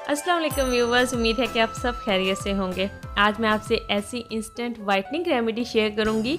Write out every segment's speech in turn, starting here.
अस्सलाम वालेकुम व्यूवर्स, उम्मीद है कि आप सब खैरियत से होंगे। आज मैं आपसे ऐसी इंस्टेंट वाइटनिंग रेमेडी शेयर करूंगी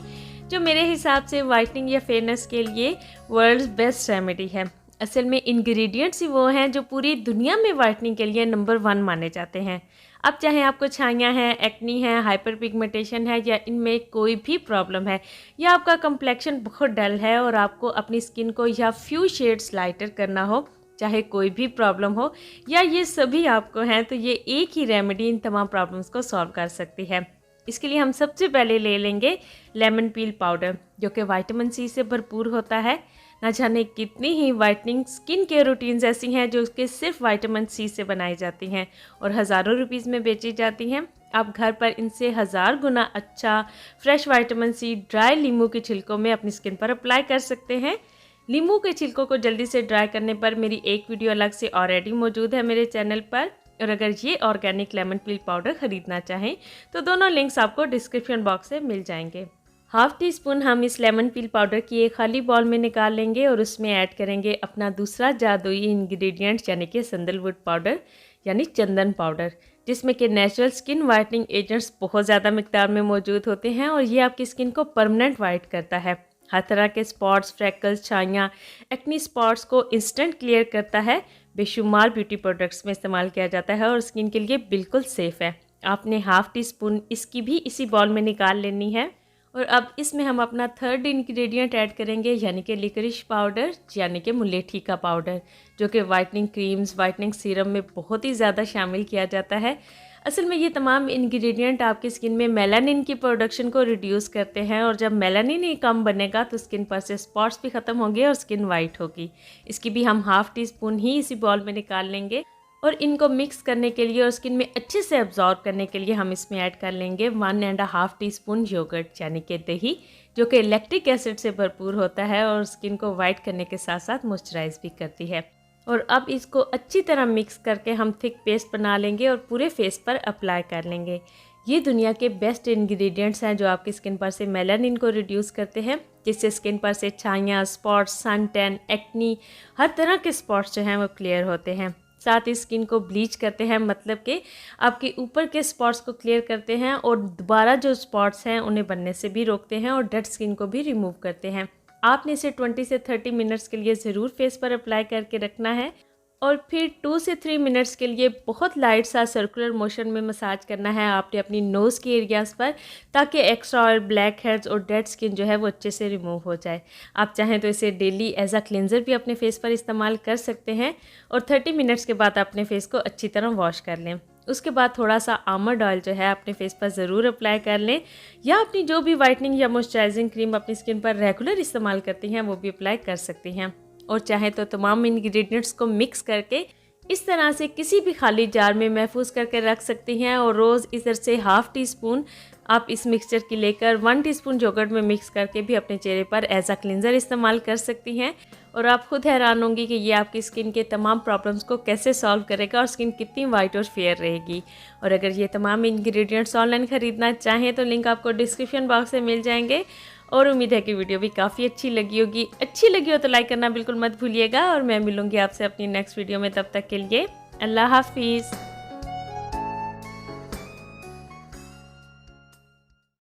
जो मेरे हिसाब से वाइटनिंग या फेयरनेस के लिए वर्ल्ड्स बेस्ट रेमेडी है। असल में इंग्रेडिएंट्स ही वो हैं जो पूरी दुनिया में वाइटनिंग के लिए नंबर 1 माने जाते हैं। अब चाहे आपको छाइयाँ हैं, एक्नी है, हाइपर पिगमेंटेशन है या इनमें कोई भी प्रॉब्लम है, या आपका कम्प्लेक्शन बहुत डल है और आपको अपनी स्किन को या फ्यू शेड्स लाइटर करना हो, चाहे कोई भी प्रॉब्लम हो या ये सभी आपको हैं, तो ये एक ही रेमेडी इन तमाम प्रॉब्लम्स को सॉल्व कर सकती है। इसके लिए हम सबसे पहले ले लेंगे लेमन पील पाउडर, जो कि विटामिन सी से भरपूर होता है। ना जाने कितनी ही वाइटनिंग स्किन केयर रूटीन्स ऐसी हैं जो कि सिर्फ विटामिन सी से बनाई जाती हैं और हज़ारों रुपीज़ में बेची जाती हैं। आप घर पर इनसे 1000 गुना अच्छा फ्रेश विटामिन सी ड्राई नींबू के छिलकों में अपनी स्किन पर अप्लाई कर सकते हैं। नींबू के छिलकों को जल्दी से ड्राई करने पर मेरी एक वीडियो अलग से ऑलरेडी मौजूद है मेरे चैनल पर, और अगर ये ऑर्गेनिक लेमन पील पाउडर ख़रीदना चाहें तो दोनों लिंक्स आपको डिस्क्रिप्शन बॉक्स में मिल जाएंगे। हाफ टी स्पून हम इस लेमन पील पाउडर की एक खाली बॉल में निकाल लेंगे और उसमें ऐड करेंगे अपना दूसरा जादुई इंग्रेडिएंट यानी कि सैंडलवुड पाउडर यानी चंदन पाउडर, जिसमें कि नेचुरल स्किन वाइटनिंग एजेंट्स बहुत ज़्यादा मिकदार में मौजूद होते हैं और ये आपकी स्किन को परमानेंट वाइट करता है। हर तरह के स्पॉट्स, फ्रैकल्स, छाइयाँ, एक्नी स्पॉट्स को इंस्टेंट क्लियर करता है। बेशुमार ब्यूटी प्रोडक्ट्स में इस्तेमाल किया जाता है और स्किन के लिए बिल्कुल सेफ़ है। आपने हाफ टी स्पून इसकी भी इसी बॉल में निकाल लेनी है और अब इसमें हम अपना थर्ड इंग्रेडिएंट ऐड करेंगे यानी कि लिकरिश पाउडर यानी कि मुलेठी का पाउडर, जो कि वाइटनिंग क्रीम्स, वाइटनिंग सीरम में बहुत ही ज़्यादा शामिल किया जाता है। असल में ये तमाम इंग्रेडिएंट आपकी स्किन में मेलानिन की प्रोडक्शन को रिड्यूस करते हैं और जब मेलानिन ही कम बनेगा तो स्किन पर से स्पॉट्स भी ख़त्म होंगे और स्किन वाइट होगी। इसकी भी हम हाफ टी स्पून ही इसी बॉल में निकाल लेंगे और इनको मिक्स करने के लिए और स्किन में अच्छे से अब्जॉर्ब करने के लिए हम इसमें ऐड कर लेंगे 1.5 टीस्पून योगर्ट यानी कि दही, जो कि लैक्टिक एसिड से भरपूर होता है और स्किन को वाइट करने के साथ साथ मॉइस्चराइज भी करती है। और अब इसको अच्छी तरह मिक्स करके हम थिक पेस्ट बना लेंगे और पूरे फेस पर अप्लाई कर लेंगे। ये दुनिया के बेस्ट इंग्रेडिएंट्स हैं जो आपकी स्किन पर से मेलानिन को रिड्यूस करते हैं, जिससे स्किन पर से छाइयाँ, स्पॉट्स, सन टैन, एक्नी, हर तरह के स्पॉट्स जो हैं वो क्लियर होते हैं। साथ ही स्किन को ब्लीच करते हैं, मतलब कि आपके ऊपर के स्पॉट्स को क्लियर करते हैं और दोबारा जो स्पॉट्स हैं उन्हें बनने से भी रोकते हैं और डेड स्किन को भी रिमूव करते हैं। आपने इसे 20 से 30 मिनट्स के लिए ज़रूर फेस पर अप्लाई करके रखना है और फिर 2 से 3 मिनट्स के लिए बहुत लाइट सा सर्कुलर मोशन में मसाज करना है आपने अपनी नोज़ के एरियाज़ पर, ताकि एक्स्ट्रा ऑयल, ब्लैक हेड्स और डेड स्किन जो है वो अच्छे से रिमूव हो जाए। आप चाहें तो इसे डेली एज अ क्लिनजर भी अपने फेस पर इस्तेमाल कर सकते हैं और 30 मिनट्स के बाद अपने फेस को अच्छी तरह वॉश कर लें। उसके बाद थोड़ा सा आमंड ऑयल जो है अपने फेस पर ज़रूर अप्लाई कर लें, या अपनी जो भी वाइटनिंग या मॉइस्चराइजिंग क्रीम अपनी स्किन पर रेगुलर इस्तेमाल करती हैं वो भी अप्लाई कर सकती हैं। और चाहे तो तमाम इंग्रेडिएंट्स को मिक्स करके इस तरह से किसी भी खाली जार में महफूज करके रख सकती हैं और रोज़ इधर से हाफ टी स्पून आप इस मिक्सचर की लेकर 1 टीस्पून योगर्ट में मिक्स करके भी अपने चेहरे पर एज अ क्लिनजर इस्तेमाल कर सकती हैं। और आप खुद हैरान होंगी कि ये आपकी स्किन के तमाम प्रॉब्लम्स को कैसे सॉल्व करेगा और स्किन कितनी वाइट और फेयर रहेगी। और अगर ये तमाम इंग्रेडिएंट्स ऑनलाइन ख़रीदना चाहें तो लिंक आपको डिस्क्रिप्शन बॉक्स में मिल जाएंगे। और उम्मीद है कि वीडियो भी काफ़ी अच्छी लगी होगी। अच्छी लगी हो तो लाइक करना बिल्कुल मत भूलिएगा और मैं मिलूँगी आपसे अपनी नेक्स्ट वीडियो में। तब तक के लिए अल्लाह हाफिज़।